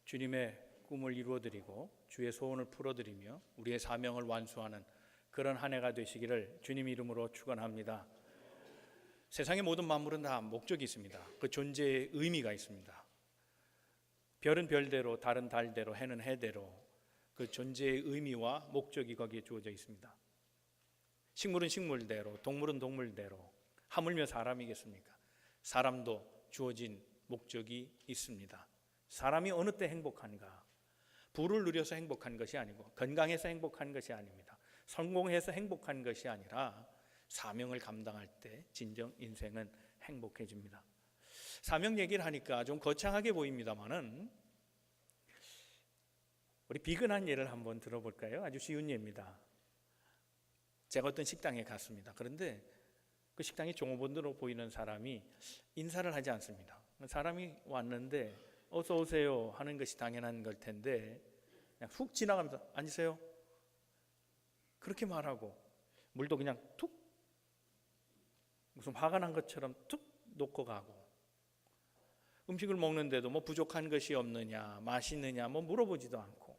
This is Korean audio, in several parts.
주님의 꿈을 이루어드리고 주의 소원을 풀어드리며 우리의 사명을 완수하는 그런 한 해가 되시기를 주님 이름으로 축원합니다. 세상의 모든 만물은 다 목적이 있습니다. 그 존재의 의미가 있습니다. 별은 별대로, 달은 달대로, 해는 해대로 그 존재의 의미와 목적이 거기에 주어져 있습니다. 식물은 식물대로, 동물은 동물대로, 하물며 사람이겠습니까? 사람도 주어진 목적이 있습니다. 사람이 어느 때 행복한가? 부를 누려서 행복한 것이 아니고, 건강해서 행복한 것이 아닙니다. 성공해서 행복한 것이 아니라 사명을 감당할 때 진정 인생은 행복해집니다. 사명 얘기를 하니까 좀 거창하게 보입니다만은 우리 비근한 예를 한번 들어볼까요? 아주 쉬운 예입니다. 제가 어떤 식당에 갔습니다. 그런데 그 식당이 종업원으로 보이는 사람이 인사를 하지 않습니다. 사람이 왔는데 어서 오세요 하는 것이 당연한 걸 텐데 그냥 훅 지나가면서 앉으세요 그렇게 말하고, 물도 그냥 툭 무슨 화가 난 것처럼 툭 놓고 가고, 음식을 먹는데도 뭐 부족한 것이 없느냐, 맛있느냐 뭐 물어보지도 않고,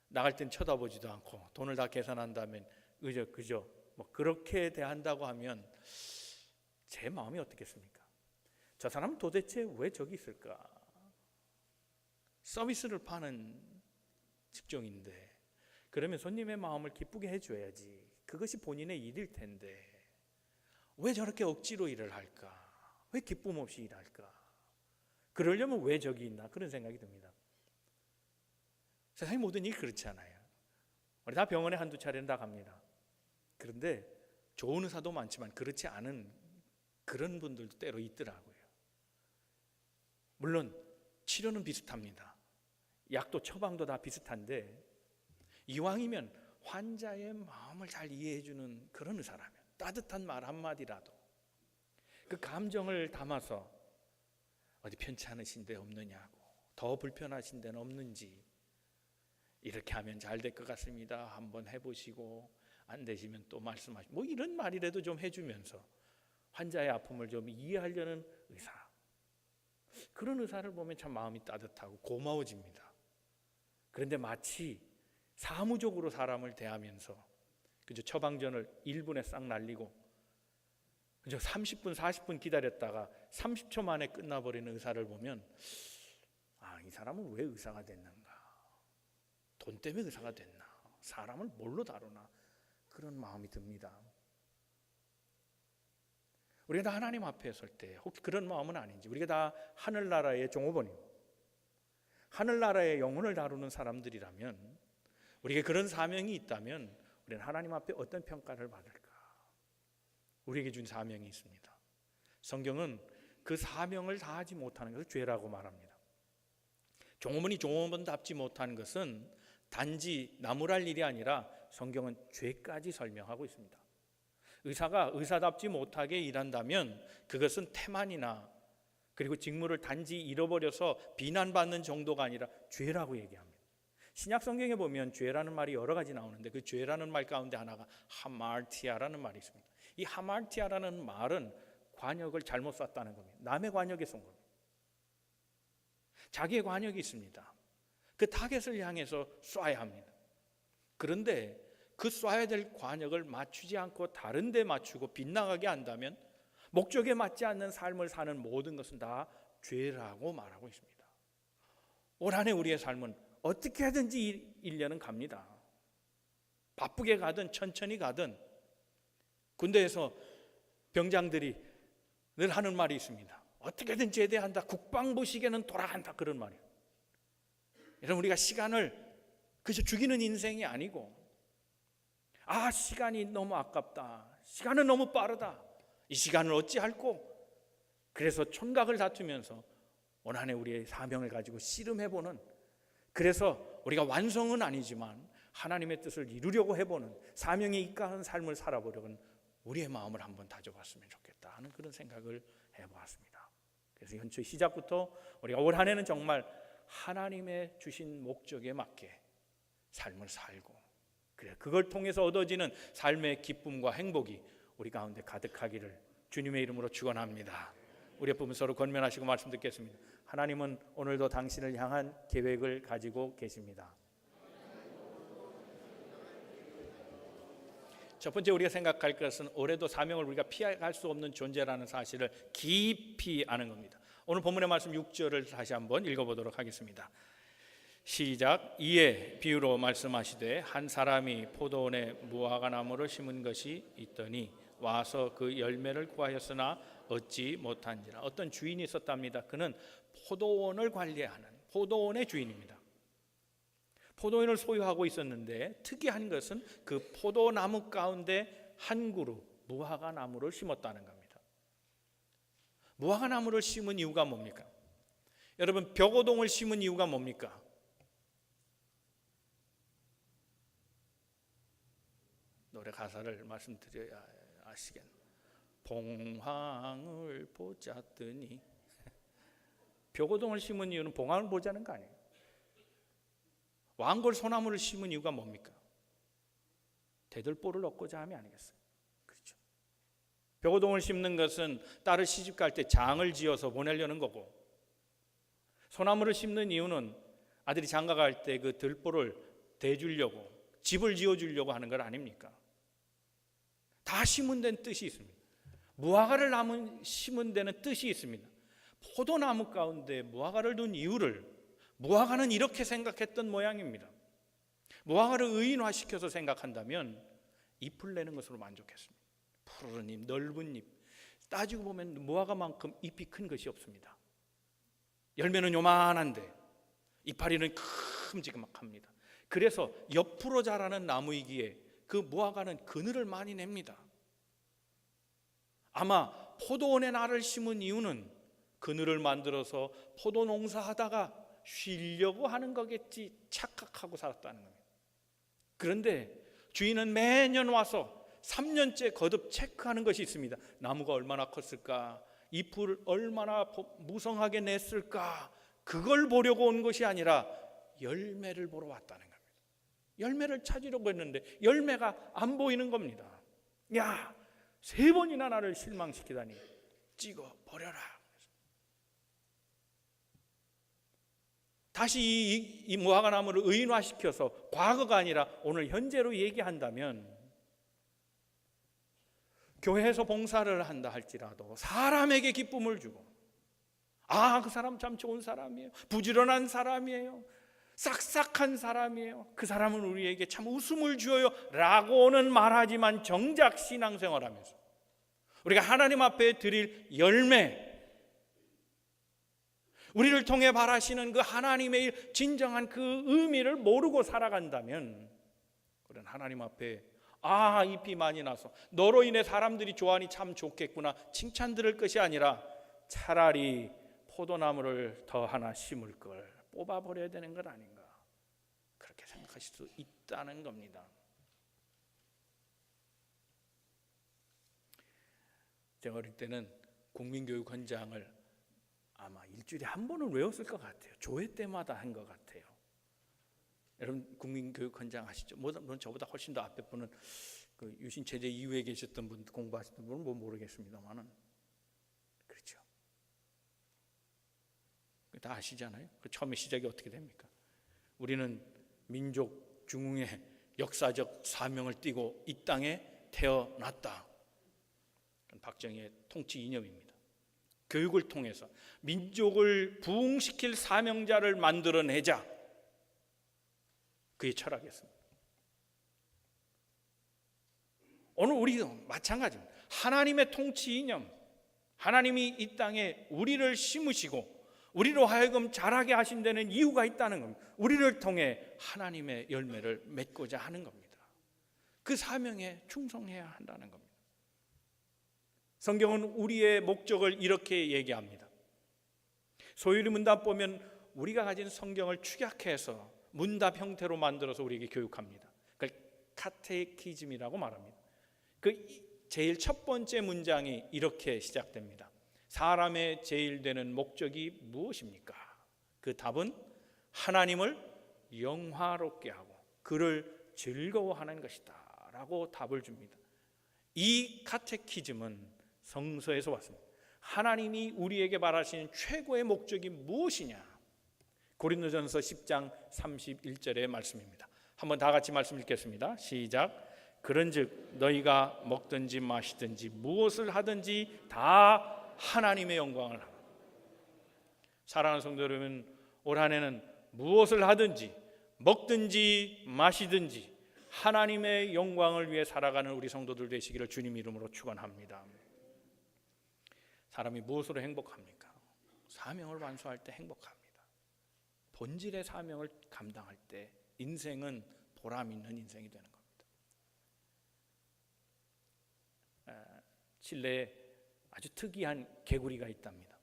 나갈 땐 쳐다보지도 않고, 돈을 다 계산한 다음에 그저 뭐 그렇게 대한다고 하면 제 마음이 어떻겠습니까? 저 사람은 도대체 왜 저기 있을까? 서비스를 파는 직종인데 그러면 손님의 마음을 기쁘게 해줘야지. 그것이 본인의 일일 텐데 왜 저렇게 억지로 일을 할까? 왜 기쁨 없이 일할까? 그러려면 왜 저기 있나? 그런 생각이 듭니다. 세상의 모든 일이 그렇지 않아요. 우리 다 병원에 한두 차례는 다 갑니다. 그런데 좋은 의사도 많지만 그렇지 않은 그런 분들도 때로 있더라고요. 물론 치료는 비슷합니다. 약도 처방도 다 비슷한데 이왕이면 환자의 마음을 잘 이해해주는 그런 의사라면 따뜻한 말 한마디라도 그 감정을 담아서 어디 편찮으신 데 없느냐고, 더 불편하신 데는 없는지, 이렇게 하면 잘 될 것 같습니다, 한번 해보시고 안 되시면 또 말씀하시고, 뭐 이런 말이라도 좀 해주면서 환자의 아픔을 좀 이해하려는 의사, 그런 의사를 보면 참 마음이 따뜻하고 고마워집니다. 그런데 마치 사무적으로 사람을 대하면서 그저 처방전을 1분에 싹 날리고 그저 30분 40분 기다렸다가 30초 만에 끝나버리는 의사를 보면 이 사람은 왜 의사가 됐는가? 돈 때문에 의사가 됐나? 사람을 뭘로 다루나? 그런 마음이 듭니다. 우리가 다 하나님 앞에 설 때 혹시 그런 마음은 아닌지, 우리가 다 하늘나라의 종업원이고 하늘나라의 영혼을 다루는 사람들이라면, 우리에게 그런 사명이 있다면 우리는 하나님 앞에 어떤 평가를 받을까? 우리에게 준 사명이 있습니다. 성경은 그 사명을 다하지 못하는 것을 죄라고 말합니다. 종업원이 종업원답지 못하는 것은 단지 나무랄 일이 아니라 성경은 죄까지 설명하고 있습니다. 의사가 의사답지 못하게 일한다면 그것은 태만이나 그리고 직무를 단지 잃어버려서 비난받는 정도가 아니라 죄라고 얘기합니다. 신약 성경에 보면 죄라는 말이 여러 가지 나오는데 그 죄라는 말 가운데 하나가 하말티아라는 말이 있습니다. 이 하말티아라는 말은 관역을 잘못 쐈다는 겁니다. 남의 관역에 쏜 겁니다. 자기의 관역이 있습니다. 그 타겟을 향해서 쏴야 합니다. 그런데 그 쏴야 될 관역을 맞추지 않고 다른 데 맞추고 빗나가게 한다면 목적에 맞지 않는 삶을 사는 모든 것은 다 죄라고 말하고 있습니다. 올 한 해 우리의 삶은 어떻게 하든지 1년은 갑니다. 바쁘게 가든 천천히 가든. 군대에서 병장들이 늘 하는 말이 있습니다. 어떻게든 제대한다. 국방부 시계는 돌아간다. 그런 말이에요. 여러분, 우리가 시간을 그저 죽이는 인생이 아니고, 시간이 너무 아깝다, 시간은 너무 빠르다, 이 시간을 어찌할꼬, 그래서 촌각을 다투면서 올 한 해 우리의 사명을 가지고 씨름해보는, 그래서 우리가 완성은 아니지만 하나님의 뜻을 이루려고 해보는, 사명에 입각한 삶을 살아보려는 우리의 마음을 한번 다져봤으면 좋겠다 하는 그런 생각을 해보았습니다. 그래서 연초의 시작부터 우리가 올 한 해는 정말 하나님의 주신 목적에 맞게 삶을 살고, 그래 그걸 통해서 얻어지는 삶의 기쁨과 행복이 우리 가운데 가득하기를 주님의 이름으로 축원합니다. 우리 부분 서로 권면하시고 말씀 듣겠습니다. 하나님은 오늘도 당신을 향한 계획을 가지고 계십니다. 첫 번째 우리가 생각할 것은 올해도 사명을 우리가 피할 수 없는 존재라는 사실을 깊이 아는 겁니다. 오늘 본문의 말씀 6절을 다시 한번 읽어보도록 하겠습니다. 시작. 이에 비유로 말씀하시되 한 사람이 포도원에 무화과나무를 심은 것이 있더니 와서 그 열매를 구하였으나 얻지 못한지라. 어떤 주인이 있었답니다. 그는 포도원을 관리하는 포도원의 주인입니다. 포도원을 소유하고 있었는데 특이한 것은 그 포도나무 가운데 한 그루 무화과나무를 심었다는 겁니다. 무화과나무를 심은 이유가 뭡니까? 여러분, 벽오동을 심은 이유가 뭡니까? 노래 가사를 말씀드려야 아시겠네. 봉황을 보자더니. 벽오동을 심은 이유는 봉황을 보자는 거 아니에요. 왕골 소나무를 심은 이유가 뭡니까? 대들보를 얻고자 함이 아니겠어요? 그렇죠. 벽오동을 심는 것은 딸을 시집 갈 때 장을 지어서 보내려는 거고, 소나무를 심는 이유는 아들이 장가 갈 때 그 들보를 대주려고, 집을 지어주려고 하는 것 아닙니까? 다 심은 데는 뜻이 있습니다. 무화과를 심은 데는 뜻이 있습니다. 포도나무 가운데 무화과를 둔 이유를 무화과는 이렇게 생각했던 모양입니다. 무화과를 의인화시켜서 생각한다면 잎을 내는 것으로 만족했습니다. 푸른 잎, 넓은 잎. 따지고 보면 무화과만큼 잎이 큰 것이 없습니다. 열매는 요만한데 이파리는 큼지막합니다. 그래서 옆으로 자라는 나무이기에 그 무화과는 그늘을 많이 냅니다. 아마 포도원에 나를 심은 이유는 그늘을 만들어서 포도 농사하다가 쉬려고 하는 거겠지 착각하고 살았다는 겁니다. 그런데 주인은 매년 와서 3년째 거듭 체크하는 것이 있습니다. 나무가 얼마나 컸을까? 잎을 얼마나 무성하게 냈을까? 그걸 보려고 온 것이 아니라 열매를 보러 왔다는 겁니다. 열매를 찾으려고 했는데 열매가 안 보이는 겁니다. 야, 3번이나 나를 실망시키다니 찍어 버려라. 다시 이 무화과나무를 의인화시켜서 과거가 아니라 오늘 현재로 얘기한다면, 교회에서 봉사를 한다 할지라도 사람에게 기쁨을 주고, 아, 그 사람 참 좋은 사람이에요, 부지런한 사람이에요, 싹싹한 사람이에요, 그 사람은 우리에게 참 웃음을 주어요 라고는 말하지만 정작 신앙생활하면서 우리가 하나님 앞에 드릴 열매, 우리를 통해 바라시는 그 하나님의 진정한 그 의미를 모르고 살아간다면 우리는 하나님 앞에 아, 잎이 많이 나서 너로 인해 사람들이 좋아하니 참 좋겠구나 칭찬 들을 것이 아니라 차라리 포도나무를 더 하나 심을 걸 뽑아버려야 되는 것 아닌가, 그렇게 생각하실 수 있다는 겁니다. 제가 어릴 때는 국민교육헌장을 아마 일주일에 한 번은 외웠을 것 같아요. 조회 때마다 한 것 같아요. 여러분 국민교육헌장 아시죠? 물론 저보다 훨씬 더 앞에 분은 그 유신체제 이후에 계셨던 분, 공부하셨던 분은 뭐 모르겠습니다만은 그렇죠. 다 아시잖아요. 그 처음에 시작이 어떻게 됩니까? 우리는 민족 중흥의 역사적 사명을 띠고 이 땅에 태어났다. 박정희의 통치 이념입니다. 교육을 통해서 민족을 부흥시킬 사명자를 만들어내자, 그의 철학이었습니다. 오늘 우리도 마찬가지입니다. 하나님의 통치 이념, 하나님이 이 땅에 우리를 심으시고 우리로 하여금 자라게 하신 데는 이유가 있다는 겁니다. 우리를 통해 하나님의 열매를 맺고자 하는 겁니다. 그 사명에 충성해야 한다는 겁니다. 성경은 우리의 목적을 이렇게 얘기합니다. 소유리 문답 보면 우리가 가진 성경을 축약해서 문답 형태로 만들어서 우리에게 교육합니다. 그걸 카테키즘이라고 말합니다. 그 제일 첫 번째 문장이 이렇게 시작됩니다. 사람의 제일 되는 목적이 무엇입니까? 그 답은 하나님을 영화롭게 하고 그를 즐거워하는 것이다 라고 답을 줍니다. 이 카테키즘은 성서에서 왔습니다. 하나님이 우리에게 바라시는 최고의 목적이 무엇이냐? 고린도전서 10장 31절의 말씀입니다. 한번 다 같이 말씀 읽겠습니다. 시작. 그런즉 너희가 먹든지 마시든지 무엇을 하든지 다 하나님의 영광을 하라. 사랑하는 성도 여러분, 올 한 해는 무엇을 하든지 먹든지 마시든지 하나님의 영광을 위해 살아가는 우리 성도들 되시기를 주님 이름으로 축원합니다. 사람이 무엇으로 행복합니까? 사명을 완수할 때 행복합니다. 본질의 사명을 감당할 때 인생은 보람 있는 인생이 되는 겁니다. 칠레에 아주 특이한 개구리가 있답니다.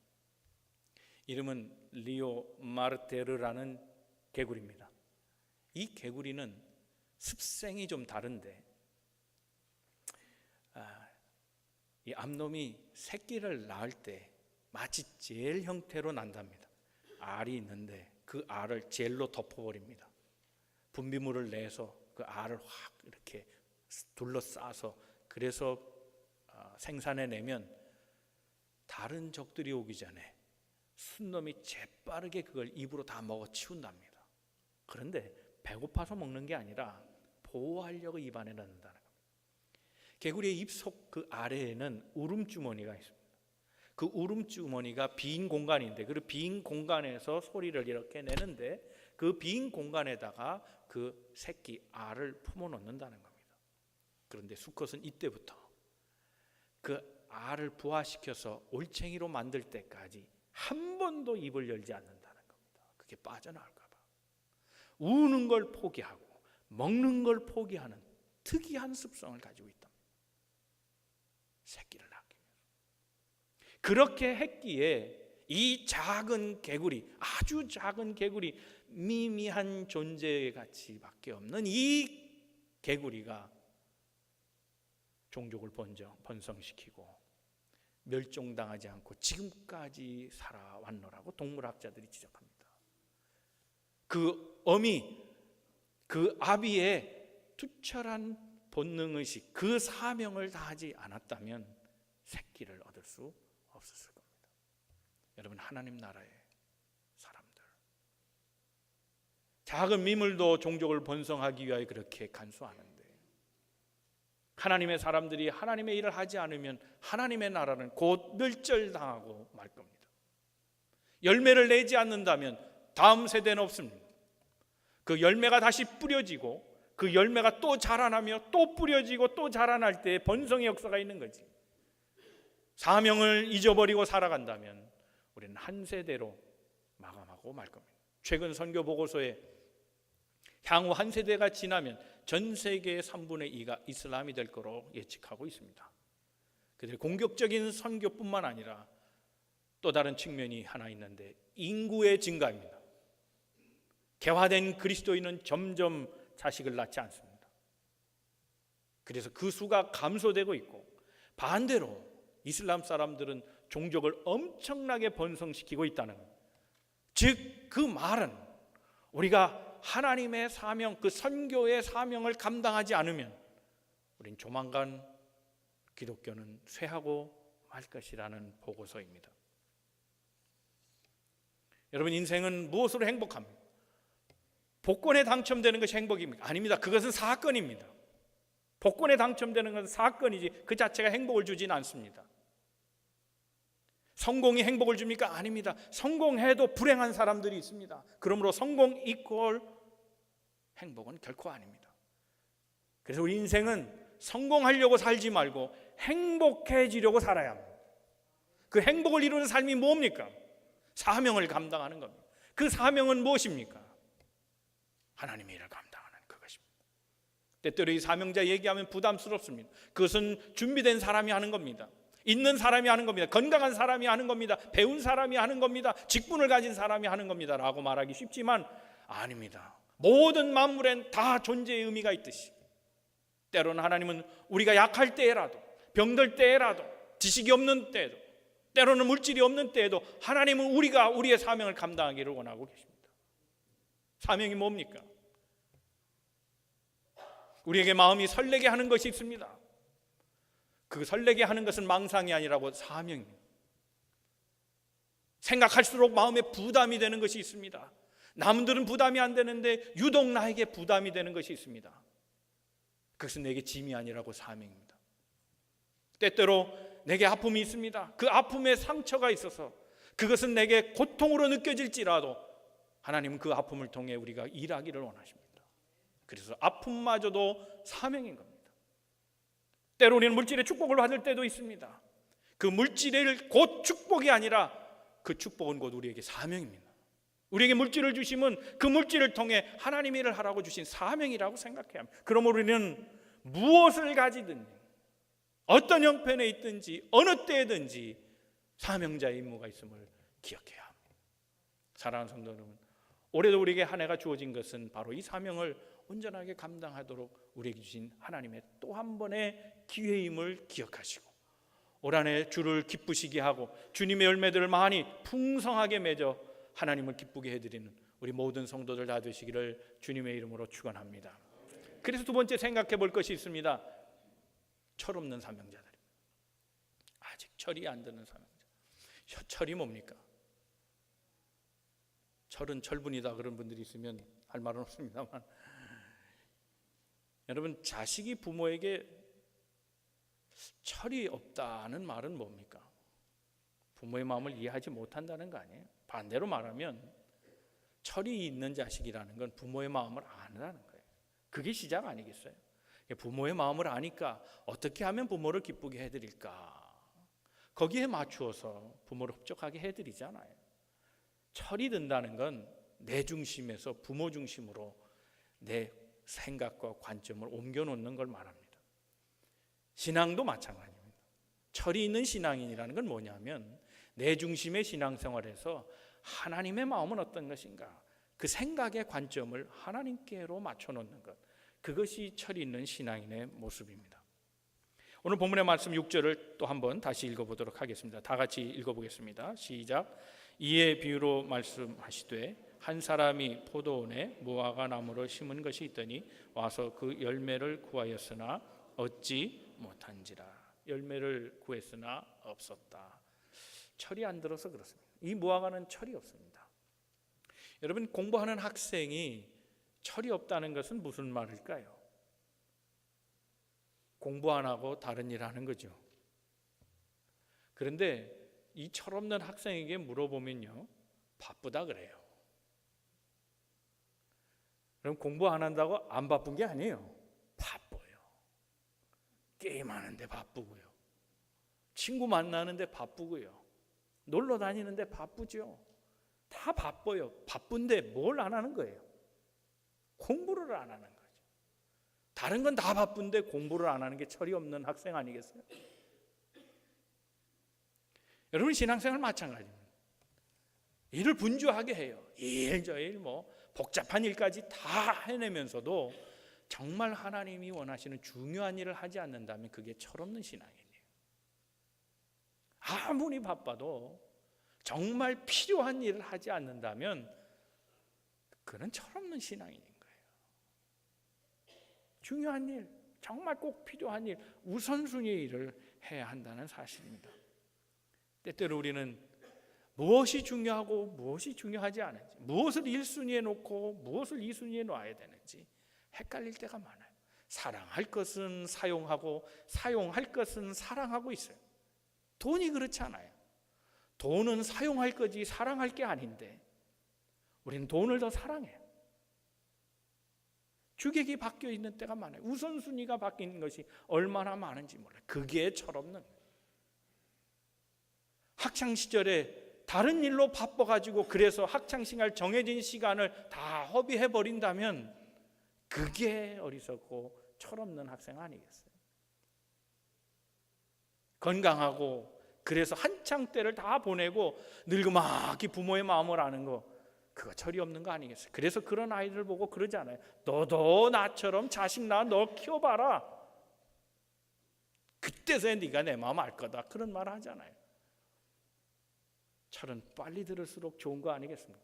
이름은 리오 마르테르라는 개구리입니다. 이 개구리는 습생이 좀 다른데 이 암놈이 새끼를 낳을 때 마치 젤 형태로 난답니다. 알이 있는데 그 알을 젤로 덮어버립니다. 분비물을 내서 그 알을 확 이렇게 둘러싸서 그래서 생산해내면 다른 적들이 오기 전에 순놈이 재빠르게 그걸 입으로 다 먹어 치운답니다. 그런데 배고파서 먹는 게 아니라 보호하려고 입안에 넣는다는 겁니다. 개구리의 입속 그 아래에는 울음주머니가 있습니다. 그 울음주머니가 빈 공간인데 그 빈 공간에서 소리를 이렇게 내는데 그 빈 공간에다가 그 새끼 알을 품어 놓는다는 겁니다. 그런데 수컷은 이때부터 그 알을 부화시켜서 올챙이로 만들 때까지 한 번도 입을 열지 않는다는 겁니다. 그게 빠져나올까 봐. 우는 걸 포기하고 먹는 걸 포기하는 특이한 습성을 가지고 있다. 새끼를 낳기 위해서. 그렇게 했기에 이 작은 개구리, 아주 작은 개구리, 미미한 존재의 가치밖에 없는 이 개구리가 종족을 번성시키고 멸종당하지 않고 지금까지 살아왔노라고 동물학자들이 지적합니다. 그 어미, 그 아비의 투철한 본능의식, 그 사명을 다하지 않았다면 새끼를 얻을 수 없었을 겁니다. 여러분, 하나님 나라의 사람들, 작은 미물도 종족을 번성하기 위하여 그렇게 간수하는데 하나님의 사람들이 하나님의 일을 하지 않으면 하나님의 나라는 곧 멸절당하고 말 겁니다. 열매를 내지 않는다면 다음 세대는 없습니다. 그 열매가 다시 뿌려지고 그 열매가 또 자라나며 또 뿌려지고 또 자라날 때 번성의 역사가 있는 거지. 사명을 잊어버리고 살아간다면 우리는 한 세대로 마감하고 말 겁니다. 최근 선교 보고서에 향후 한 세대가 지나면 전 세계의 3분의 2가 이슬람이 될 거로 예측하고 있습니다. 그들의 공격적인 선교뿐만 아니라 또 다른 측면이 하나 있는데 인구의 증가입니다. 개화된 그리스도인은 점점 자식을 낳지 않습니다. 그래서 그 수가 감소되고 있고 반대로 이슬람 사람들은 종족을 엄청나게 번성시키고 있다는 것. 즉 그 말은 우리가 하나님의 사명, 그 선교의 사명을 감당하지 않으면 우린 조만간 기독교는 쇠하고 말 것이라는 보고서입니다. 여러분, 인생은 무엇으로 행복합니까? 복권에 당첨되는 것이 행복입니까? 아닙니다. 그것은 사건입니다. 복권에 당첨되는 것은 사건이지 그 자체가 행복을 주지는 않습니다. 성공이 행복을 줍니까? 아닙니다. 성공해도 불행한 사람들이 있습니다. 그러므로 성공 이퀄 행복은 결코 아닙니다. 그래서 우리 인생은 성공하려고 살지 말고 행복해지려고 살아야 합니다. 그 행복을 이루는 삶이 뭡니까? 사명을 감당하는 겁니다. 그 사명은 무엇입니까? 하나님의 일을 감당하는 그것입니다. 때때로 이 사명자 얘기하면 부담스럽습니다. 그것은 준비된 사람이 하는 겁니다. 있는 사람이 하는 겁니다. 건강한 사람이 하는 겁니다. 배운 사람이 하는 겁니다. 직분을 가진 사람이 하는 겁니다 라고 말하기 쉽지만 아닙니다. 모든 만물엔 다 존재의 의미가 있듯이 때로는 하나님은 우리가 약할 때라도, 병들 때라도, 지식이 없는 때에도, 때로는 물질이 없는 때에도 하나님은 우리가 우리의 사명을 감당하기를 원하고 계십니다. 사명이 뭡니까? 우리에게 마음이 설레게 하는 것이 있습니다. 그 설레게 하는 것은 망상이 아니라고 사명입니다. 생각할수록 마음에 부담이 되는 것이 있습니다. 남들은 부담이 안 되는데 유독 나에게 부담이 되는 것이 있습니다. 그것은 내게 짐이 아니라고 사명입니다. 때때로 내게 아픔이 있습니다. 그 아픔에 상처가 있어서 그것은 내게 고통으로 느껴질지라도 하나님은 그 아픔을 통해 우리가 일하기를 원하십니다. 그래서 아픔마저도 사명인 겁니다. 때로 우리는 물질의 축복을 받을 때도 있습니다. 그 물질을 곧 축복이 아니라 그 축복은 곧 우리에게 사명입니다. 우리에게 물질을 주심은 그 물질을 통해 하나님 일을 하라고 주신 사명이라고 생각해야 합니다. 그러므로 우리는 무엇을 가지든지 어떤 형편에 있든지 어느 때든지 사명자의 임무가 있음을 기억해야 합니다. 사랑하는 성도 여러분, 올해도 우리에게 한 해가 주어진 것은 바로 이 사명을 온전하게 감당하도록 우리에게 주신 하나님의 또 한 번의 기회임을 기억하시고 올 한 해 주를 기쁘시게 하고 주님의 열매들을 많이 풍성하게 맺어 하나님을 기쁘게 해드리는 우리 모든 성도들 다 되시기를 주님의 이름으로 축원합니다. 그래서 두 번째 생각해 볼 것이 있습니다. 철없는 사명자들입니다. 아직 철이 안 드는 사명자. 철이 뭡니까? 철은 철분이다 그런 분들이 있으면 할 말은 없습니다만, 여러분, 자식이 부모에게 철이 없다는 말은 뭡니까? 부모의 마음을 이해하지 못한다는 거 아니에요? 반대로 말하면 철이 있는 자식이라는 건 부모의 마음을 아는 거예요. 그게 시작 아니겠어요? 부모의 마음을 아니까 어떻게 하면 부모를 기쁘게 해드릴까? 거기에 맞추어서 부모를 흡족하게 해드리잖아요. 철이 든다는 건 내 중심에서 부모 중심으로 내 생각과 관점을 옮겨놓는 걸 말합니다. 신앙도 마찬가지입니다. 철이 있는 신앙인이라는 건 뭐냐면 내 중심의 신앙생활에서 하나님의 마음은 어떤 것인가, 그 생각의 관점을 하나님께로 맞춰놓는 것, 그것이 철이 있는 신앙인의 모습입니다. 오늘 본문의 말씀 6절을 또 한번 다시 읽어보도록 하겠습니다. 다 같이 읽어보겠습니다. 시작. 이에 비유로 말씀하시되 한 사람이 포도원에 무화과 나무를 심은 것이 있더니 와서 그 열매를 구하였으나 얻지 못한지라. 열매를 구했으나 없었다. 철이 안 들어서 그렇습니다. 이 무화과는 철이 없습니다. 여러분, 공부하는 학생이 철이 없다는 것은 무슨 말일까요? 공부 안 하고 다른 일 하는 거죠. 그런데 이 철없는 학생에게 물어보면요, 바쁘다 그래요. 그럼 공부 안 한다고 안 바쁜 게 아니에요. 바빠요. 게임하는데 바쁘고요. 친구 만나는데 바쁘고요. 놀러 다니는데 바쁘죠. 다 바빠요. 바쁜데 뭘 안 하는 거예요? 공부를 안 하는 거죠. 다른 건 다 바쁜데 공부를 안 하는 게 철이 없는 학생 아니겠어요? 여러분, 신앙생활 마찬가지입니다. 일을 분주하게 해요. 일 저 일 복잡한 일까지 다 해내면서도 정말 하나님이 원하시는 중요한 일을 하지 않는다면 그게 철없는 신앙이에요. 아무리 바빠도 정말 필요한 일을 하지 않는다면 그는 철없는 신앙인인 거예요. 중요한 일, 정말 꼭 필요한 일, 우선순위의 일을 해야 한다는 사실입니다. 때때로 우리는 무엇이 중요하고 무엇이 중요하지 않은지, 무엇을 1순위에 놓고 무엇을 2순위에 놔야 되는지 헷갈릴 때가 많아요. 사랑할 것은 사용하고 사용할 것은 사랑하고 있어요. 돈이 그렇지 않아요. 돈은 사용할 거지 사랑할 게 아닌데 우리는 돈을 더 사랑해요. 주객이 바뀌어 있는 때가 많아요. 우선순위가 바뀌는 것이 얼마나 많은지 몰라요. 그게 철없는 거예요. 학창시절에 다른 일로 바빠가지고 그래서 학창시절 정해진 시간을 다 허비해버린다면 그게 어리석고 철없는 학생 아니겠어요? 건강하고 그래서 한창 때를 다 보내고 늙음하기 부모의 마음을 아는 거, 그거 철이 없는 거 아니겠어요? 그래서 그런 아이들 보고 그러잖아요. 너도 나처럼 자식 낳아 너 키워봐라. 그때서야 네가 내 마음 알 거다. 그런 말 하잖아요. 철은 빨리 들을수록 좋은 거 아니겠습니까?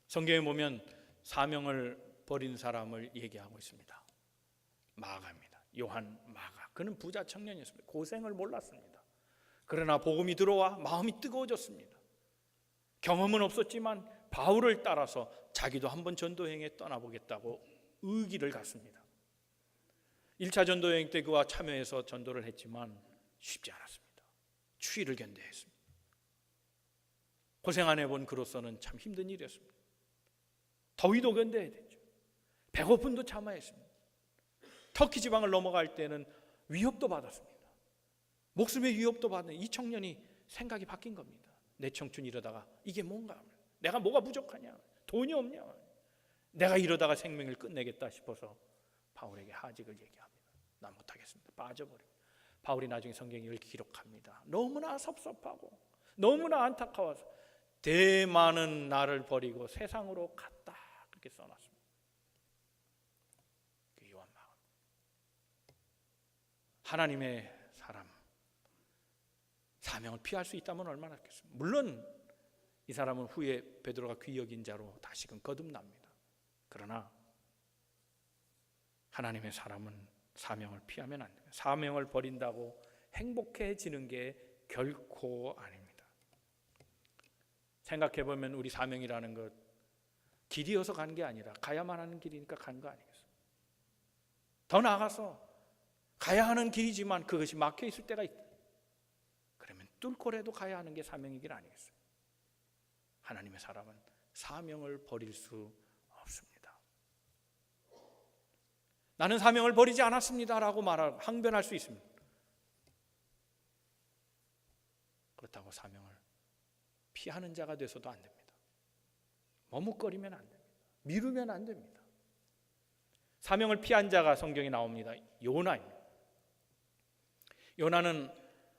성경에 보면 사명을 버린 사람을 얘기하고 있습니다. 마가입니다. 요한 마가. 그는 부자 청년이었습니다. 고생을 몰랐습니다. 그러나 복음이 들어와 마음이 뜨거워졌습니다. 경험은 없었지만 바울을 따라서 자기도 한번 전도여행에 떠나보겠다고 의기를 갖습니다. 1차 전도여행 때 그와 참여해서 전도를 했지만 쉽지 않았습니다. 추위를 견뎌야 했습니다. 고생 안 해본 그로서는 참 힘든 일이었습니다. 더위도 견뎌야 됐죠. 배고픔도 참아야 했습니다. 터키 지방을 넘어갈 때는 위협도 받았습니다. 목숨의 위협도 받는 이 청년이 생각이 바뀐 겁니다. 내 청춘 이러다가 이게 뭔가, 내가 뭐가 부족하냐, 돈이 없냐, 내가 이러다가 생명을 끝내겠다 싶어서 바울에게 하직을 얘기합니다. 나 못하겠습니다. 빠져버립니다. 바울이 나중에 성경에 이렇게 기록합니다. 너무나 섭섭하고 너무나 안타까워서 대많은 나를 버리고 세상으로 갔다, 그렇게 써놨습니다. 그 요한 마음. 하나님의 사람, 사명을 피할 수 있다면 얼마나 좋겠습니까? 물론 이 사람은 후에 베드로가 귀히 여긴 자로 다시금 거듭납니다. 그러나 하나님의 사람은 사명을 피하면 안 됩니다. 사명을 버린다고 행복해지는 게 결코 아닙니다. 생각해보면 우리 사명이라는 것 길이어서 간 게 아니라 가야만 하는 길이니까 간 거 아니겠어요? 더 나아가서 가야 하는 길이지만 그것이 막혀 있을 때가 있다. 그러면 뚫고라도 가야 하는 게 사명의 길 아니겠어요? 하나님의 사람은 사명을 버릴 수 없습니다. 나는 사명을 버리지 않았습니다라고 항변할 수 있습니다. 그렇다고 사명을 피하는 자가 돼서도 안 됩니다. 머뭇거리면 안 됩니다. 미루면 안 됩니다. 사명을 피한 자가 성경에 나옵니다. 요나입니다. 요나는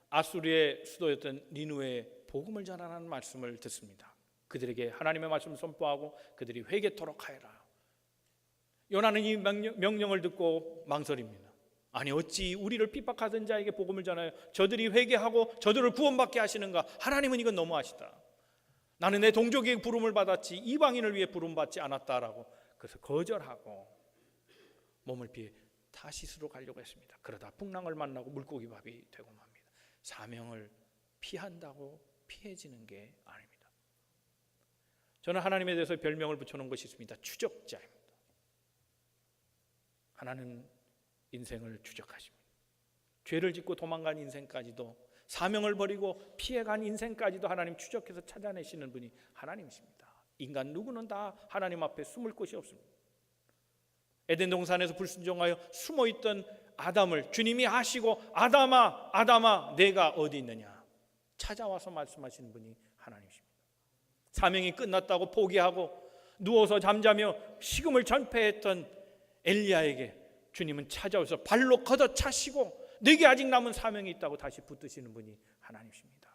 아수르의 수도였던 니느웨에 복음을 전하는 말씀을 듣습니다. 그들에게 하나님의 말씀을 선포하고 그들이 회개토록 하여라. 요나는 이 명령을 듣고 망설입니다. 아니 어찌 우리를 핍박하던 자에게 복음을 전하여 저들이 회개하고 저들을 구원받게 하시는가? 하나님은 이건 너무하시다. 나는 내 동족에게 부름을 받았지 이방인을 위해 부름받지 않았다라고 그래서 거절하고 몸을 피해 타시스로 가려고 했습니다. 그러다 풍랑을 만나고 물고기밥이 되고 맙니다. 사명을 피한다고 피해지는 게 아닙니다. 저는 하나님에 대해서 별명을 붙여놓은 것이 있습니다. 추적자입니다. 하나는 인생을 추적하십니다. 죄를 짓고 도망간 인생까지도 사명을 버리고 피해간 인생까지도 하나님 추적해서 찾아내시는 분이 하나님이십니다. 인간 누구는 다 하나님 앞에 숨을 곳이 없습니다. 에덴 동산에서 불순종하여 숨어있던 아담을 주님이 아시고 아담아 아담아 내가 어디 있느냐 찾아와서 말씀하시는 분이 하나님이십니다. 사명이 끝났다고 포기하고 누워서 잠자며 식음을 전폐했던 엘리야에게 주님은 찾아오셔서 발로 걷어차시고 내게 아직 남은 사명이 있다고 다시 붙드시는 분이 하나님이십니다.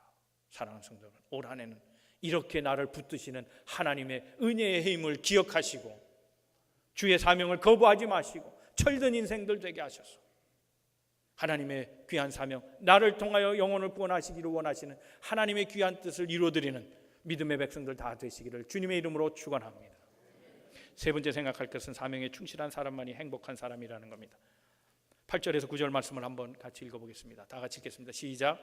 사랑하는 성도 여러분, 올 한 해는 이렇게 나를 붙드시는 하나님의 은혜의 힘을 기억하시고 주의 사명을 거부하지 마시고 철든 인생들 되게 하셔서 하나님의 귀한 사명, 나를 통하여 영혼을 구원하시기를 원하시는 하나님의 귀한 뜻을 이루어드리는 믿음의 백성들 다 되시기를 주님의 이름으로 축원합니다. 세 번째 생각할 것은 사명에 충실한 사람만이 행복한 사람이라는 겁니다. 8절에서 9절 말씀을 한번 같이 읽어보겠습니다. 다 같이 읽겠습니다. 시작.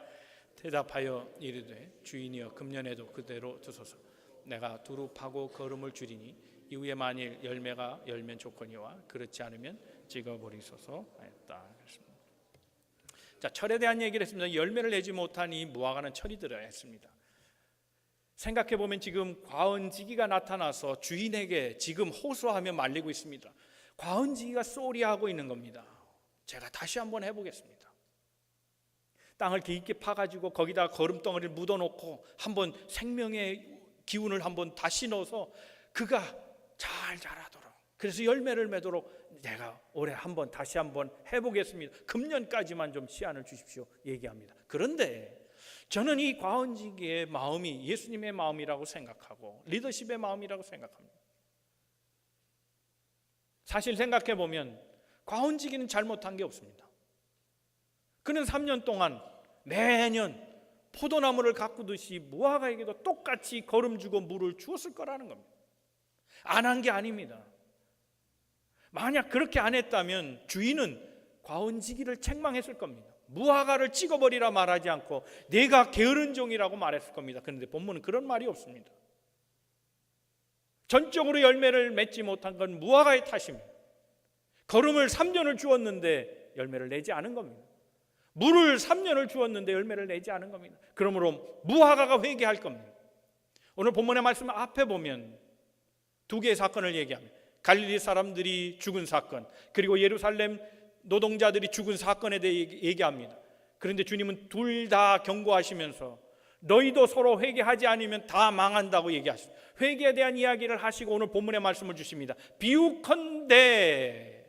대답하여 이르되 주인이여 금년에도 그대로 두소서. 내가 두루 파고 거름을 줄이니 이후에 만일 열매가 열면 좋거니와 그렇지 않으면 찍어버리소서 하였다. 자, 철에 대한 얘기를 했습니다. 열매를 내지 못한 이 무화과는 철이 들어야 했습니다. 생각해보면 지금 과은지기가 나타나서 주인에게 지금 호소하며 말리고 있습니다. 과은지기가 쏘리하고 있는 겁니다. 제가 다시 한번 해보겠습니다. 땅을 깊게 파가지고 거기다 거름덩어리를 묻어놓고 한번 생명의 기운을 한번 다시 넣어서 그가 잘 자라도록, 그래서 열매를 맺도록 내가 올해 한번 다시 한번 해보겠습니다. 금년까지만 좀 시한을 주십시오 얘기합니다. 그런데 저는 이 과은지기의 마음이 예수님의 마음이라고 생각하고 리더십의 마음이라고 생각합니다. 사실 생각해보면 과은지기는 잘못한 게 없습니다. 그는 3년 동안 매년 포도나무를 가꾸듯이 무화과에게도 똑같이 거름 주고 물을 주었을 거라는 겁니다. 안 한 게 아닙니다. 만약 그렇게 안 했다면 주인은 과은지기를 책망했을 겁니다. 무화과를 찍어버리라 말하지 않고 내가 게으른 종이라고 말했을 겁니다. 그런데 본문은 그런 말이 없습니다. 전적으로 열매를 맺지 못한 건 무화과의 탓입니다. 거름을 3년을 주었는데 열매를 내지 않은 겁니다. 물을 3년을 주었는데 열매를 내지 않은 겁니다. 그러므로 무화과가 회개할 겁니다. 오늘 본문의 말씀 앞에 보면 두 개의 사건을 얘기합니다. 갈릴리 사람들이 죽은 사건, 그리고 예루살렘 노동자들이 죽은 사건에 대해 얘기합니다. 그런데 주님은 둘 다 경고하시면서 너희도 서로 회개하지 않으면 다 망한다고 얘기하십니다. 회개에 대한 이야기를 하시고 오늘 본문의 말씀을 주십니다. 비유컨대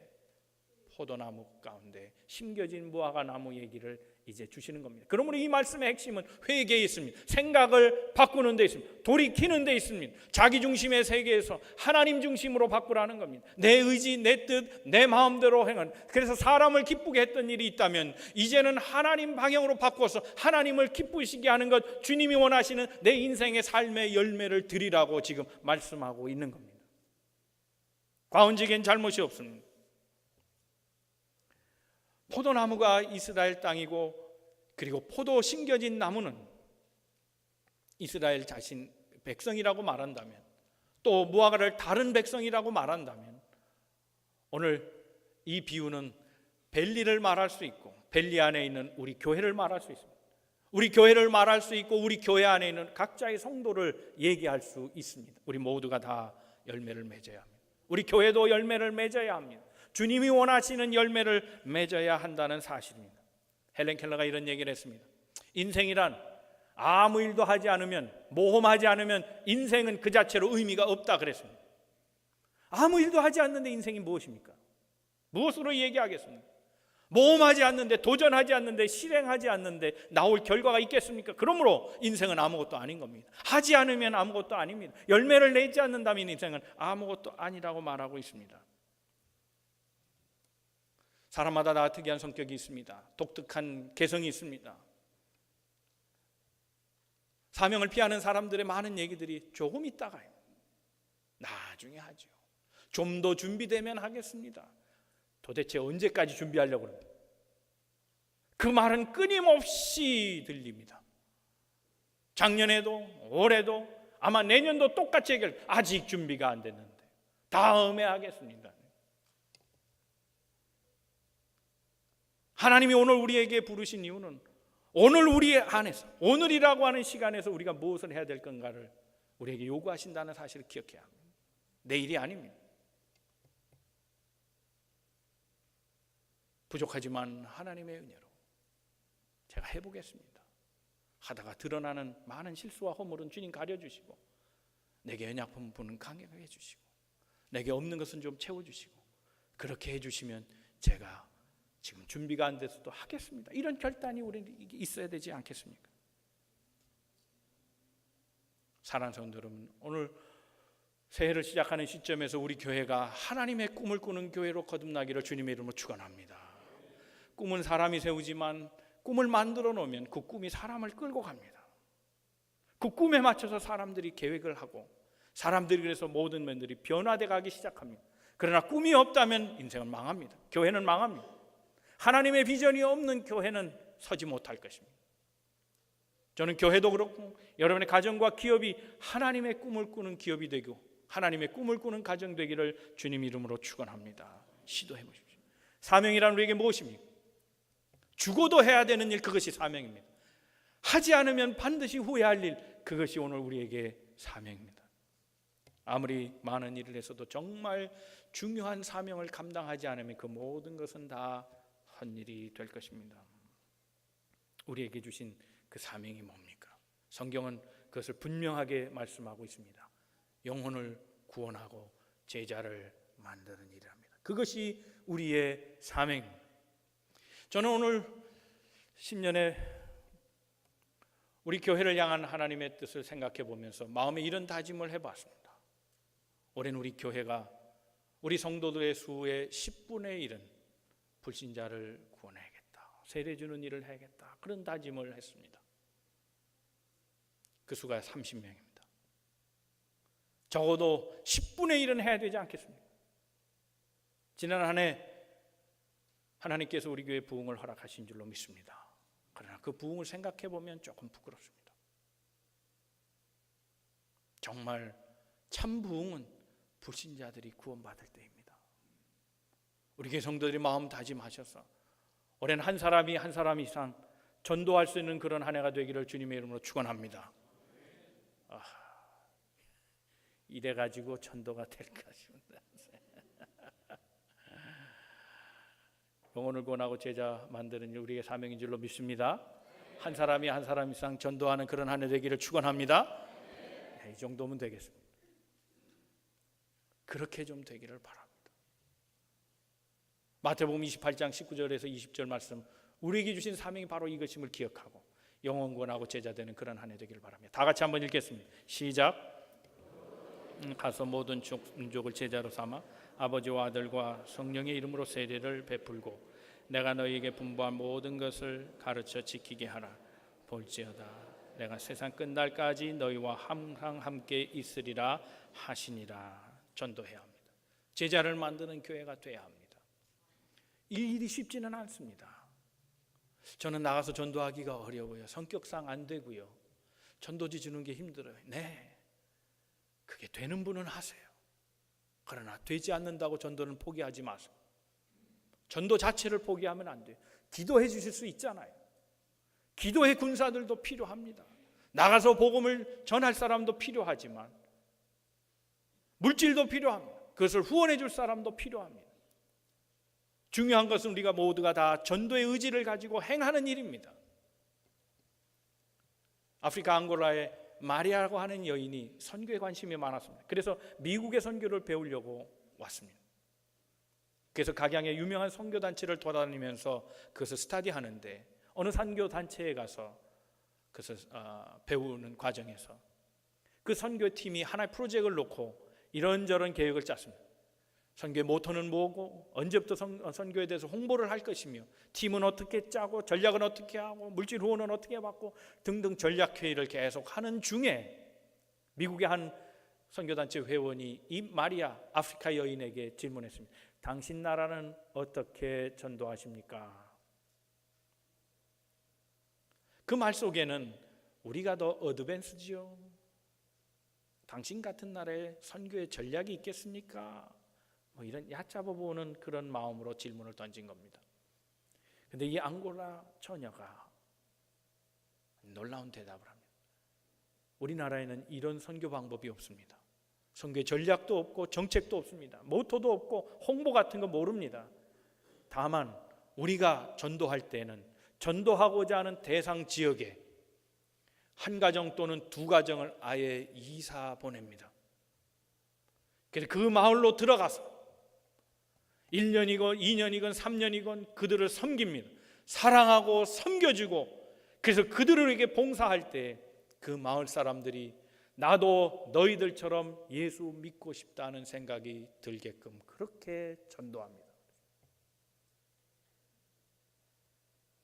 포도나무 가운데 심겨진 무화과 나무 얘기를 이제 주시는 겁니다. 그러므로 이 말씀의 핵심은 회개에 있습니다. 생각을 바꾸는 데 있습니다. 돌이키는 데 있습니다. 자기 중심의 세계에서 하나님 중심으로 바꾸라는 겁니다. 내 의지, 내 뜻, 내 마음대로 행하는. 그래서 사람을 기쁘게 했던 일이 있다면 이제는 하나님 방향으로 바꿔서 하나님을 기쁘시게 하는 것, 주님이 원하시는 내 인생의 삶의 열매를 드리라고 지금 말씀하고 있는 겁니다. 과언지기엔 잘못이 없습니다. 포도나무가 이스라엘 땅이고 그리고 포도 심겨진 나무는 이스라엘 자신 백성이라고 말한다면, 또 무화과를 다른 백성이라고 말한다면, 오늘 이 비유는 벨리를 말할 수 있고 벨리 안에 있는 우리 교회를 말할 수 있습니다. 우리 교회를 말할 수 있고 우리 교회 안에 있는 각자의 성도를 얘기할 수 있습니다. 우리 모두가 다 열매를 맺어야 합니다. 우리 교회도 열매를 맺어야 합니다. 주님이 원하시는 열매를 맺어야 한다는 사실입니다. 헬렌 켈러가 이런 얘기를 했습니다. 인생이란 아무 일도 하지 않으면, 모험하지 않으면 인생은 그 자체로 의미가 없다 그랬습니다. 아무 일도 하지 않는데 인생이 무엇입니까? 무엇으로 얘기하겠습니까? 모험하지 않는데, 도전하지 않는데, 실행하지 않는데 나올 결과가 있겠습니까? 그러므로 인생은 아무것도 아닌 겁니다. 하지 않으면 아무것도 아닙니다. 열매를 내지 않는다면 인생은 아무것도 아니라고 말하고 있습니다. 사람마다 다 특이한 성격이 있습니다. 독특한 개성이 있습니다. 사명을 피하는 사람들의 많은 얘기들이 조금 있다가요, 나중에 하죠. 좀 더 준비되면 하겠습니다. 도대체 언제까지 준비하려고 합니까? 그 말은 끊임없이 들립니다. 작년에도 올해도 아마 내년도 똑같이 얘기할, 아직 준비가 안 됐는데 다음에 하겠습니다. 하나님이 오늘 우리에게 부르신 이유는 오늘 우리 안에서, 오늘이라고 하는 시간에서 우리가 무엇을 해야 될 건가를 우리에게 요구하신다는 사실을 기억해야 합니다. 내일이 아닙니다. 부족하지만 하나님의 은혜로 제가 해보겠습니다. 하다가 드러나는 많은 실수와 허물은 주님 가려주시고, 내게 연약한 부분은 강하게 해주시고, 내게 없는 것은 좀 채워주시고, 그렇게 해주시면 제가 지금 준비가 안 돼서도 하겠습니다. 이런 결단이 우리는 있어야 되지 않겠습니까? 사랑하는 성도 여러분, 오늘 새해를 시작하는 시점에서 우리 교회가 하나님의 꿈을 꾸는 교회로 거듭나기를 주님의 이름으로 축원합니다. 꿈은 사람이 세우지만 꿈을 만들어 놓으면 그 꿈이 사람을 끌고 갑니다. 그 꿈에 맞춰서 사람들이 계획을 하고, 사람들이 그래서 모든 면들이 변화돼 가기 시작합니다. 그러나 꿈이 없다면 인생은 망합니다. 교회는 망합니다. 하나님의 비전이 없는 교회는 서지 못할 것입니다. 저는 교회도 그렇고 여러분의 가정과 기업이 하나님의 꿈을 꾸는 기업이 되고 하나님의 꿈을 꾸는 가정 되기를 주님 이름으로 축원합니다. 시도해 보십시오. 사명이란 우리에게 무엇입니까? 죽어도 해야 되는 일, 그것이 사명입니다. 하지 않으면 반드시 후회할 일, 그것이 오늘 우리에게 사명입니다. 아무리 많은 일을 해서도 정말 중요한 사명을 감당하지 않으면 그 모든 것은 다 헛일이 될 것입니다. 우리에게 주신 그 사명이 뭡니까? 성경은 그것을 분명하게 말씀하고 있습니다. 영혼을 구원하고 제자를 만드는 일이랍니다. 그것이 우리의 사명입니다. 저는 오늘 10년의 우리 교회를 향한 하나님의 뜻을 생각해 보면서 마음에 이런 다짐을 해봤습니다. 올해는 우리 교회가 우리 성도들의 수의 10분의 1은 불신자를 구원해야겠다, 세례 주는 일을 해야겠다, 그런 다짐을 했습니다. 그 수가 30명입니다. 적어도 10분의 1은 해야 되지 않겠습니까? 지난 한 해 하나님께서 우리 교회 부흥을 허락하신 줄로 믿습니다. 그러나 그 부흥을 생각해 보면 조금 부끄럽습니다. 정말 참 부흥은 불신자들이 구원받을 때입니다. 우리 교회 성도들이 마음 다짐하셔서 올해는 한 사람이 한 사람 이상 전도할 수 있는 그런 한 해가 되기를 주님의 이름으로 축원합니다. 이래 가지고 전도가 될까 싶습니다. 영혼을 구원하고 제자 만드는 우리의 사명인 줄로 믿습니다. 한 사람이 한 사람 이상 전도하는 그런 한 해 되기를 축원합니다. 네, 이 정도면 되겠습니다. 그렇게 좀 되기를 바랍니다. 마태복음 28장 19절에서 20절 말씀, 우리에게 주신 사명이 바로 이것임을 기억하고 영혼 구원하고 제자 되는 그런 한 해 되기를 바랍니다. 다 같이 한번 읽겠습니다. 시작. 가서 모든 민족을 제자로 삼아 아버지와 아들과 성령의 이름으로 세례를 베풀고 내가 너희에게 분부한 모든 것을 가르쳐 지키게 하라. 볼지어다 내가 세상 끝날까지 너희와 항상 함께 있으리라 하시니라. 전도해야 합니다. 제자를 만드는 교회가 돼야 합니다. 이 일이 쉽지는 않습니다. 저는 나가서 전도하기가 어려워요. 성격상 안 되고요. 전도지 주는 게 힘들어요. 네, 그게 되는 분은 하세요. 그러나 되지 않는다고 전도는 포기하지 마세요. 전도 자체를 포기하면 안 돼요. 기도해 주실 수 있잖아요. 기도의 군사들도 필요합니다. 나가서 복음을 전할 사람도 필요하지만 물질도 필요합니다. 그것을 후원해 줄 사람도 필요합니다. 중요한 것은 우리가 모두가 다 전도의 의지를 가지고 행하는 일입니다. 아프리카 앙골라의 마리아라고 하는 여인이 선교에 관심이 많았습니다. 그래서 미국의 선교를 배우려고 왔습니다. 그래서 각양의 유명한 선교단체를 돌아다니면서 그것을 스터디하는데 어느 선교단체에 가서 그것을 배우는 과정에서 그 선교팀이 하나의 프로젝트를 놓고 이런저런 계획을 짰습니다. 선교의 모토는 뭐고 언제부터 선교에 대해서 홍보를 할 것이며 팀은 어떻게 짜고 전략은 어떻게 하고 물질 후원은 어떻게 받고 등등 전략회의를 계속 하는 중에 미국의 한 선교단체 회원이 이 마리아 아프리카 여인에게 질문했습니다. 당신 나라는 어떻게 전도하십니까? 그 말 속에는 우리가 더 어드밴스지요. 당신 같은 나라에 선교의 전략이 있겠습니까? 이런 얕잡아 보는 그런 마음으로 질문을 던진 겁니다. 그런데 이 앙골라 처녀가 놀라운 대답을 합니다. 우리나라에는 이런 선교 방법이 없습니다. 선교의 전략도 없고 정책도 없습니다. 모토도 없고 홍보 같은 거 모릅니다. 다만 우리가 전도할 때는 전도하고자 하는 대상 지역에 한 가정 또는 두 가정을 아예 이사 보냅니다. 그래서 그 마을로 들어가서 1년이건 2년이건 3년이건 그들을 섬깁니다. 사랑하고 섬겨주고 그래서 그들에게 봉사할 때 그 마을 사람들이 나도 너희들처럼 예수 믿고 싶다는 생각이 들게끔 그렇게 전도합니다.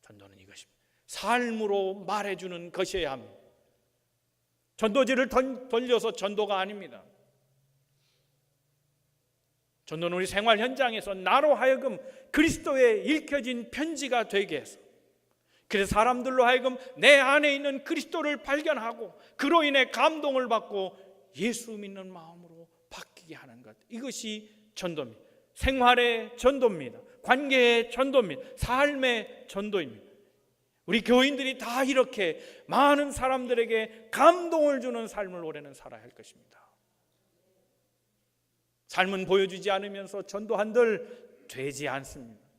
전도는 이것입니다. 삶으로 말해주는 것이어야 합니다. 전도지를 돌려서 전도가 아닙니다. 전도는 우리 생활 현장에서 나로 하여금 그리스도의 읽혀진 편지가 되게 해서 그래서 사람들로 하여금 내 안에 있는 그리스도를 발견하고 그로 인해 감동을 받고 예수 믿는 마음으로 바뀌게 하는 것, 이것이 전도입니다. 생활의 전도입니다. 관계의 전도입니다. 삶의 전도입니다. 우리 교인들이 다 이렇게 많은 사람들에게 감동을 주는 삶을 올해는 살아야 할 것입니다. 삶은 보여주지 않으면서 전도한들 되지 않습니다.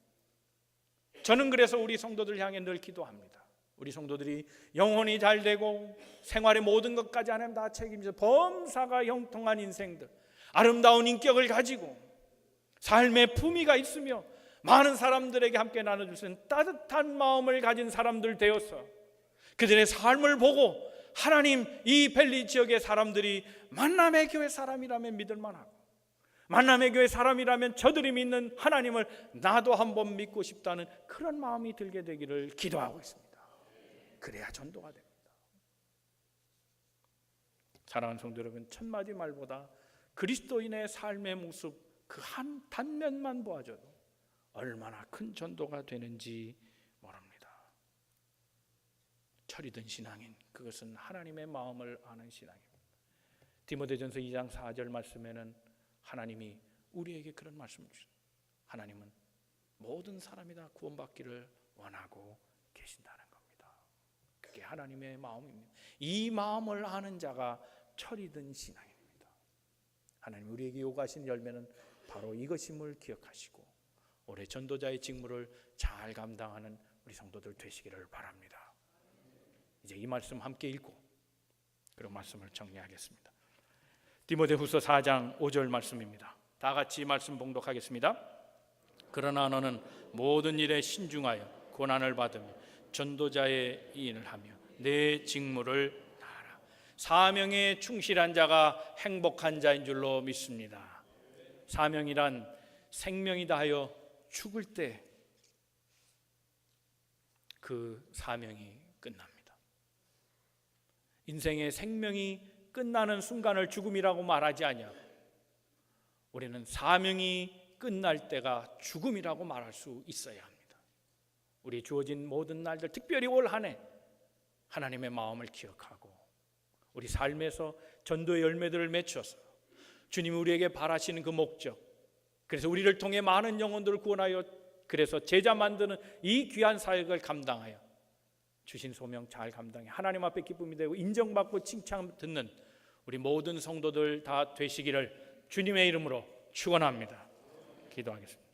저는 그래서 우리 성도들 향해 늘 기도합니다. 우리 성도들이 영혼이 잘 되고 생활의 모든 것까지 하나님 다 책임져서 범사가 형통한 인생들, 아름다운 인격을 가지고 삶의 품위가 있으며 많은 사람들에게 함께 나눠줄 수 있는 따뜻한 마음을 가진 사람들 되어서 그들의 삶을 보고 하나님, 이 벨리 지역의 사람들이 만남의 교회 사람이라면 믿을만하고 만남의 교회 사람이라면 저들이 믿는 하나님을 나도 한번 믿고 싶다는 그런 마음이 들게 되기를 기도하고 있습니다. 그래야 전도가 됩니다. 사랑하는 성도 여러분, 첫마디 말보다 그리스도인의 삶의 모습 그 한 단면만 보아줘도 얼마나 큰 전도가 되는지 모릅니다. 철이든 신앙인, 그것은 하나님의 마음을 아는 신앙입니다. 디모데전서 2장 4절 말씀에는 하나님이 우리에게 그런 말씀을 주십니다. 하나님은 모든 사람이 다 구원받기를 원하고 계신다는 겁니다. 그게 하나님의 마음입니다. 이 마음을 아는 자가 철이든 신앙입니다. 하나님 우리에게 요구하신 열매는 바로 이것임을 기억하시고 올해 전도자의 직무를 잘 감당하는 우리 성도들 되시기를 바랍니다. 이제 이 말씀 함께 읽고 그리고 말씀을 정리하겠습니다. 디모데후서 4장 5절 말씀입니다. 다 같이 말씀 봉독하겠습니다. 그러나 너는 모든 일에 신중하여 고난을 받으며 전도자의 일을 하며 내 직무를 다하라. 사명에 충실한 자가 행복한 자인 줄로 믿습니다. 사명이란 생명이 다하여 죽을 때 그 사명이 끝납니다. 인생의 생명이 끝나는 순간을 죽음이라고 말하지 아니하고 우리는 사명이 끝날 때가 죽음이라고 말할 수 있어야 합니다. 우리 주어진 모든 날들, 특별히 올 한 해 하나님의 마음을 기억하고 우리 삶에서 전도의 열매들을 맺혀서 주님이 우리에게 바라시는 그 목적, 그래서 우리를 통해 많은 영혼들을 구원하여 그래서 제자 만드는 이 귀한 사역을 감당하여 주신 소명 잘 감당해 하나님 앞에 기쁨이 되고 인정받고 칭찬 듣는 우리 모든 성도들 다 되시기를 주님의 이름으로 축원합니다. 기도하겠습니다.